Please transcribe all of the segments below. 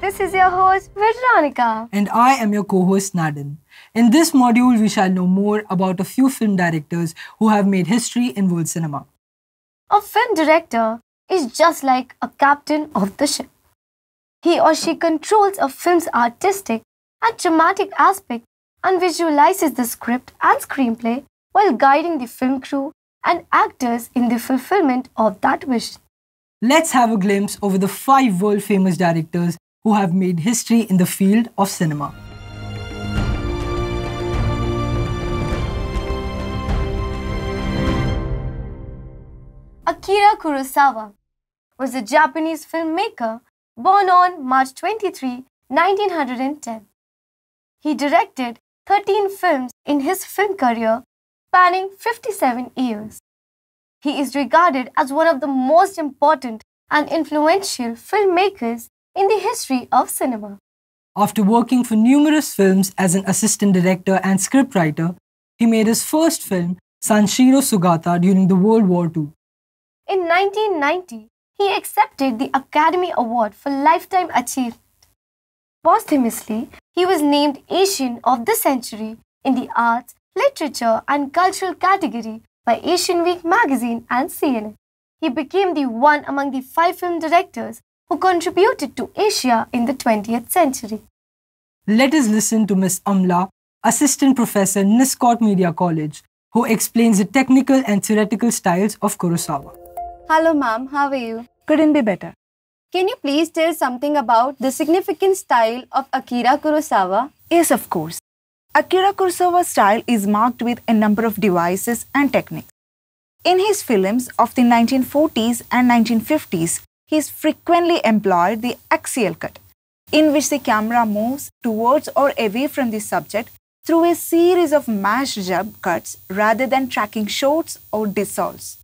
This is your host, Veronica. And I am your co-host, Nadin. In this module, we shall know more about a few film directors who have made history in world cinema. A film director is just like a captain of the ship. He or she controls a film's artistic and dramatic aspect and visualizes the script and screenplay while guiding the film crew and actors in the fulfillment of that vision. Let's have a glimpse over the 5 world-famous directors who have made history in the field of cinema. Akira Kurosawa was a Japanese filmmaker born on March 23, 1910. He directed 13 films in his film career spanning 57 years. He is regarded as one of the most important and influential filmmakers in the history of cinema. After working for numerous films as an assistant director and scriptwriter, he made his first film, Sanshiro Sugata, during the World War II. In 1990, he accepted the Academy Award for Lifetime Achievement. Posthumously, he was named Asian of the Century in the Arts, Literature and Cultural category by Asian Week magazine and CNN. He became the one among the 5 film directors who contributed to Asia in the 20th century. Let us listen to Ms. Amla, Assistant Professor, NISCORT Media College, who explains the technical and theoretical styles of Kurosawa. Hello ma'am, how are you? Couldn't be better. Can you please tell something about the significant style of Akira Kurosawa? Yes, of course. Akira Kurosawa's style is marked with a number of devices and techniques. In his films of the 1940s and 1950s, he frequently employed the axial cut, in which the camera moves towards or away from the subject through a series of mashed jump cuts rather than tracking shots or dissolves.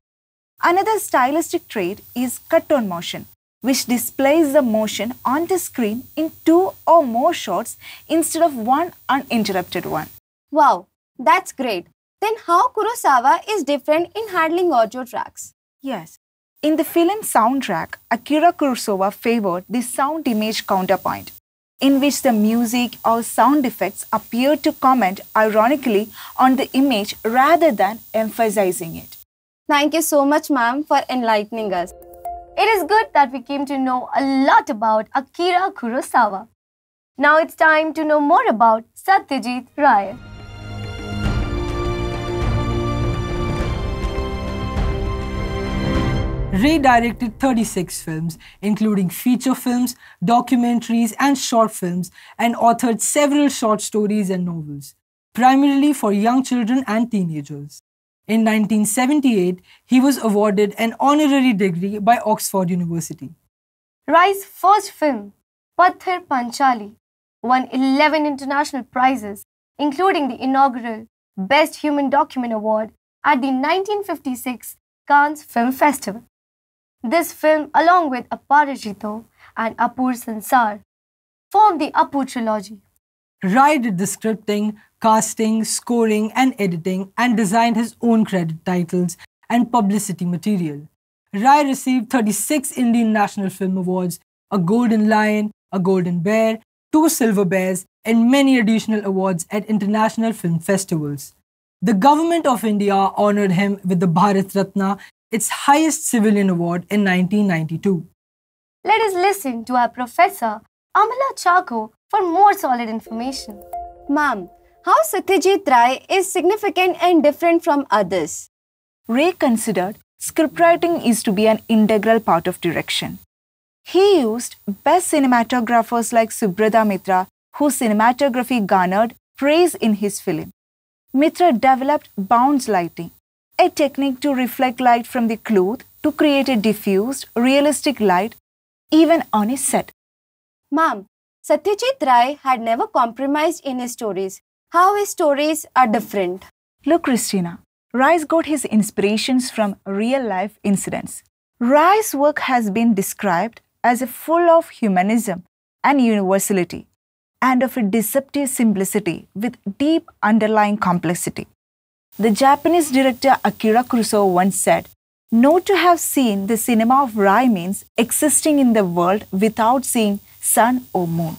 Another stylistic trait is cut-on motion, which displays the motion on the screen in 2 or more shots instead of one uninterrupted one. Wow, that's great. Then how Kurosawa is different in handling audio tracks? Yes. In the film soundtrack, Akira Kurosawa favored the sound-image counterpoint, in which the music or sound effects appear to comment ironically on the image rather than emphasizing it. Thank you so much, ma'am, for enlightening us. It is good that we came to know a lot about Akira Kurosawa. Now it's time to know more about Satyjit Rai. Ray directed 36 films, including feature films, documentaries, and short films, and authored several short stories and novels, primarily for young children and teenagers. In 1978, he was awarded an honorary degree by Oxford University. Rai's first film, Patthar Panchali, won 11 international prizes, including the inaugural Best Human Document Award at the 1956 Cannes Film Festival. This film, along with Aparajito and Apur Sansar, formed the Apu trilogy. Rai did the scripting, casting, scoring, and editing, and designed his own credit titles and publicity material. Rai received 36 Indian National Film Awards, a Golden Lion, a Golden Bear, 2 Silver Bears, and many additional awards at international film festivals. The Government of India honored him with the Bharat Ratna, its highest civilian award, in 1992. Let us listen to our professor, Amala Chako, for more solid information. Ma'am, how Satyjit Rai is significant and different from others? Ray considered scriptwriting is to be an integral part of direction. He used best cinematographers like Subrata Mitra, whose cinematography garnered praise in his film. Mitra developed bounce lighting, a technique to reflect light from the cloth to create a diffused, realistic light even on a set. Ma'am, Satyjit Rai had never compromised in his stories. How his stories are different? Look, Christina, Rai's got his inspirations from real-life incidents. Rai's work has been described as full of humanism and universality, and of a deceptive simplicity with deep underlying complexity. The Japanese director Akira Kurosawa once said, "Not to have seen the cinema of Rai means existing in the world without seeing sun or moon.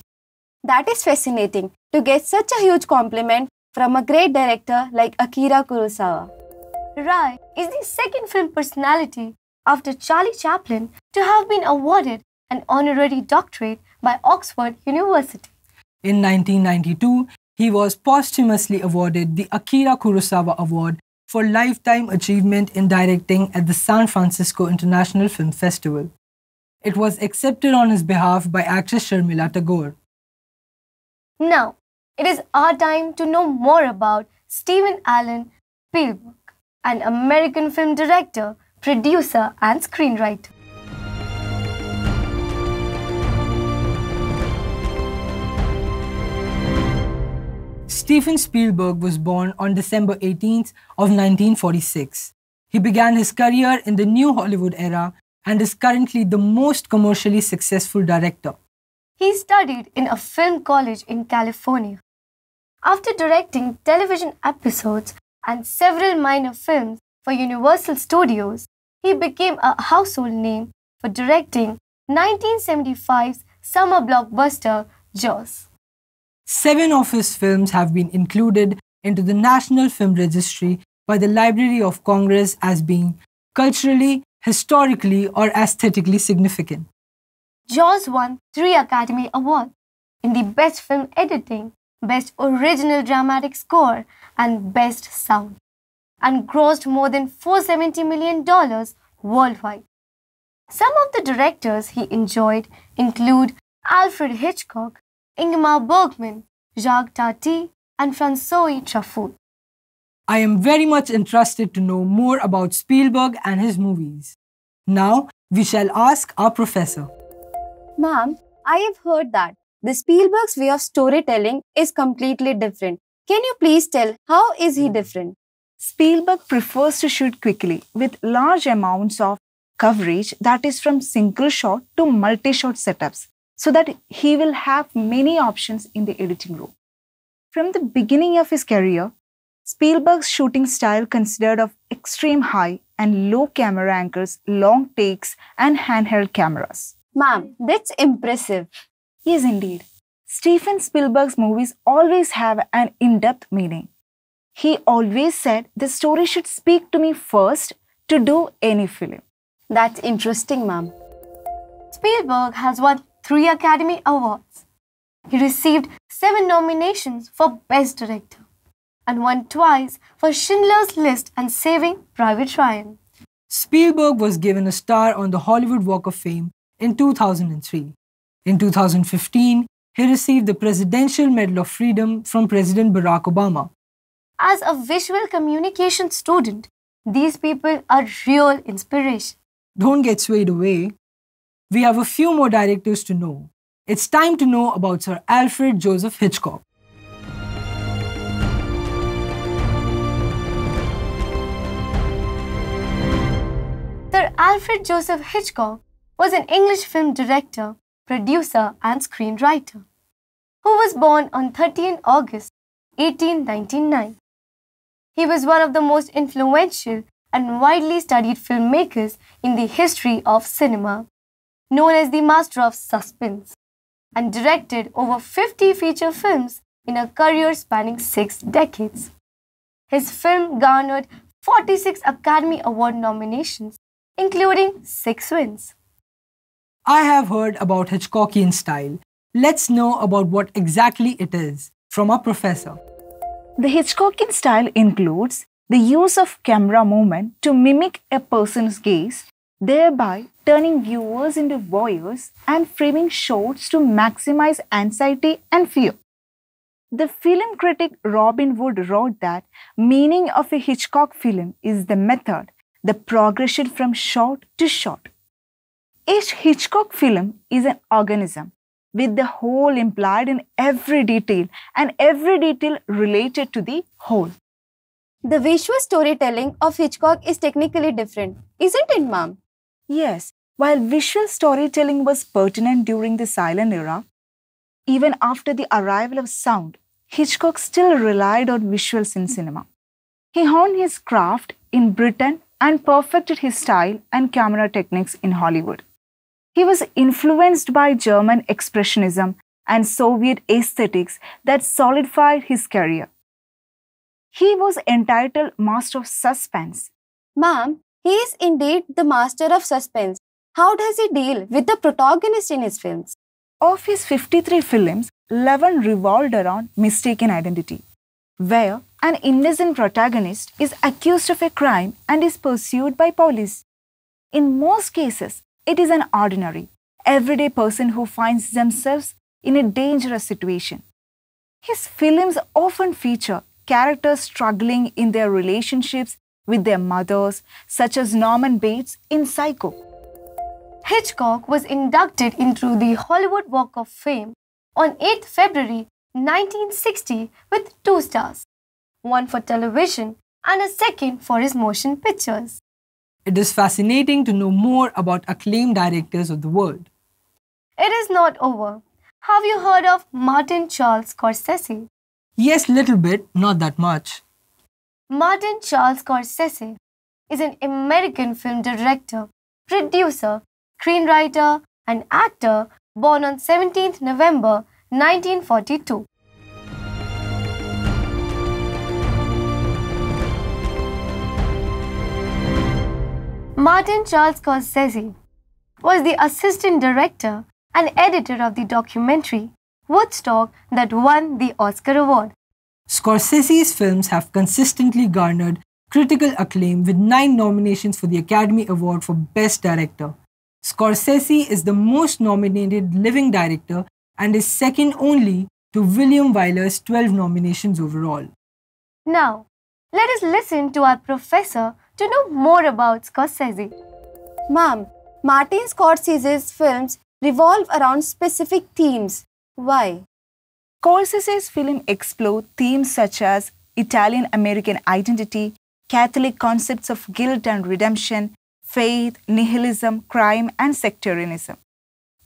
That is fascinating to get such a huge compliment from a great director like Akira Kurosawa. Rai is the second film personality after Charlie Chaplin to have been awarded an honorary doctorate by Oxford University. In 1992, he was posthumously awarded the Akira Kurosawa Award for Lifetime Achievement in Directing at the San Francisco International Film Festival. It was accepted on his behalf by actress Sharmila Tagore. Now, it is our time to know more about Stephen Allen Spielberg, an American film director, producer, and screenwriter. Steven Spielberg was born on December 18th of 1946. He began his career in the New Hollywood era and is currently the most commercially successful director. He studied in a film college in California. After directing television episodes and several minor films for Universal Studios, he became a household name for directing 1975's summer blockbuster Jaws. 7 of his films have been included into the National Film Registry by the Library of Congress as being culturally, historically, or aesthetically significant. Jaws won 3 Academy Awards in the Best Film Editing, Best Original Dramatic Score, and Best Sound, and grossed more than $470 million worldwide. Some of the directors he enjoyed include Alfred Hitchcock, Ingmar Bergman, Jacques Tati, and Francois Truffaut. I am very much interested to know more about Spielberg and his movies. Now, we shall ask our professor. Ma'am, I have heard that the Spielberg's way of storytelling is completely different. Can you please tell how is he different? Spielberg prefers to shoot quickly with large amounts of coverage, that is from single shot to multi-shot setups, so that he will have many options in the editing room. From the beginning of his career, Spielberg's shooting style consisted of extreme high and low camera angles, long takes, and handheld cameras. Ma'am, that's impressive. Yes, indeed. Steven Spielberg's movies always have an in-depth meaning. He always said the story should speak to me first to do any film. That's interesting, ma'am. Spielberg has won 3 Academy Awards. He received 7 nominations for Best Director and won twice for Schindler's List and Saving Private Ryan. Spielberg was given a star on the Hollywood Walk of Fame in 2003. In 2015, he received the Presidential Medal of Freedom from President Barack Obama. As a visual communication student, these people are real inspiration. Don't get swayed away. We have a few more directors to know. It's time to know about Sir Alfred Joseph Hitchcock. Sir Alfred Joseph Hitchcock was an English film director, producer, and screenwriter who was born on 13 August 1899. He was one of the most influential and widely studied filmmakers in the history of cinema, known as the master of suspense, and directed over 50 feature films in a career spanning 6 decades. His film garnered 46 Academy Award nominations, including 6 wins. I have heard about Hitchcockian style. Let's know about what exactly it is from our professor. The Hitchcockian style includes the use of camera movement to mimic a person's gaze, thereby turning viewers into voyeurs and framing shots to maximize anxiety and fear. The film critic Robin Wood wrote that meaning of a Hitchcock film is the method, the progression from shot to shot. Each Hitchcock film is an organism with the whole implied in every detail and every detail related to the whole. The visual storytelling of Hitchcock is technically different, isn't it, ma'am? Yes, while visual storytelling was pertinent during the silent era, even after the arrival of sound, Hitchcock still relied on visuals in cinema. He honed his craft in Britain and perfected his style and camera techniques in Hollywood. He was influenced by German Expressionism and Soviet aesthetics that solidified his career. He was entitled Master of Suspense. Ma'am, he is indeed the master of suspense. How does he deal with the protagonist in his films? Of his 53 films, 11 revolved around mistaken identity, where an innocent protagonist is accused of a crime and is pursued by police. In most cases, it is an ordinary, everyday person who finds themselves in a dangerous situation. His films often feature characters struggling in their relationships with their mothers, such as Norman Bates in Psycho. Hitchcock was inducted into the Hollywood Walk of Fame on 8th February 1960 with 2 stars, one for television and a second for his motion pictures. It is fascinating to know more about acclaimed directors of the world. It is not over. Have you heard of Martin Charles Scorsese? Yes, little bit, not that much. Martin Charles Scorsese is an American film director, producer, screenwriter, and actor born on 17th November 1942. Martin Charles Scorsese was the assistant director and editor of the documentary Woodstock that won the Oscar Award. Scorsese's films have consistently garnered critical acclaim with 9 nominations for the Academy Award for Best Director. Scorsese is the most nominated living director and is second only to William Wyler's 12 nominations overall. Now, let us listen to our professor to know more about Scorsese. Ma'am, Martin Scorsese's films revolve around specific themes. Why? Scorsese's films explore themes such as Italian-American identity, Catholic concepts of guilt and redemption, faith, nihilism, crime, and sectarianism.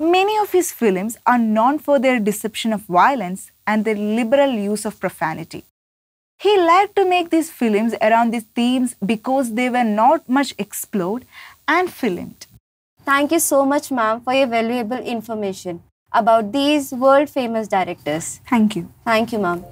Many of his films are known for their depiction of violence and their liberal use of profanity. He liked to make these films around these themes because they were not much explored and filmed. Thank you so much, ma'am, for your valuable information about these world-famous directors. Thank you. Thank you, ma'am.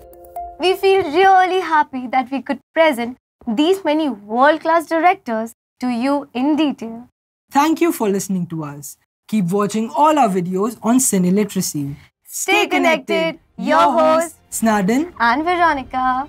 We feel really happy that we could present these many world-class directors to you in detail. Thank you for listening to us. Keep watching all our videos on Cineliteracy. Stay connected. Your hosts Snaden and Veronica.